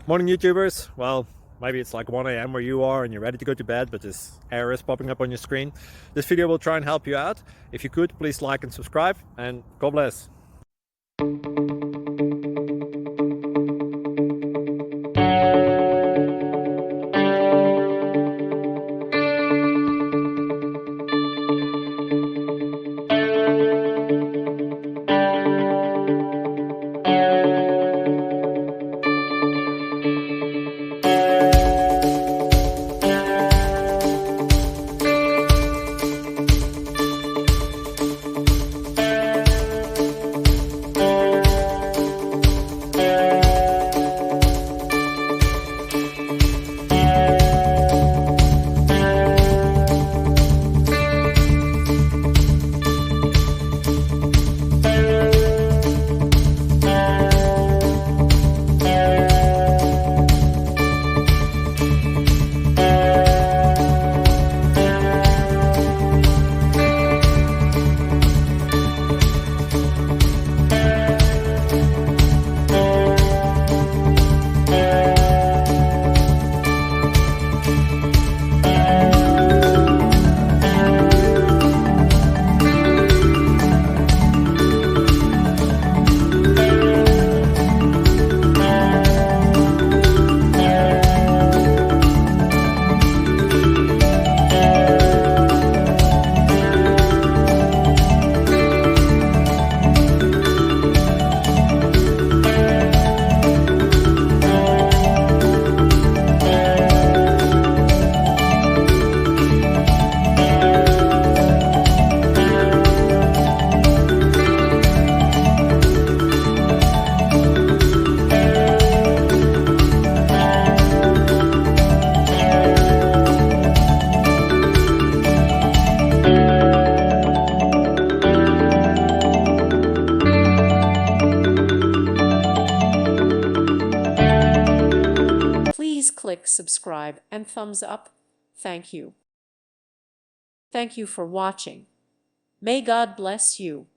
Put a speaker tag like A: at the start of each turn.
A: Morning YouTubers. Well, maybe it's like 1 a.m. where you are and you're ready to go to bed, but this error is popping up on your screen. This video will try and help you out. If you could, please like and subscribe, and God bless.
B: Please click subscribe and thumbs up. Thank you. Thank you for watching. May God bless you.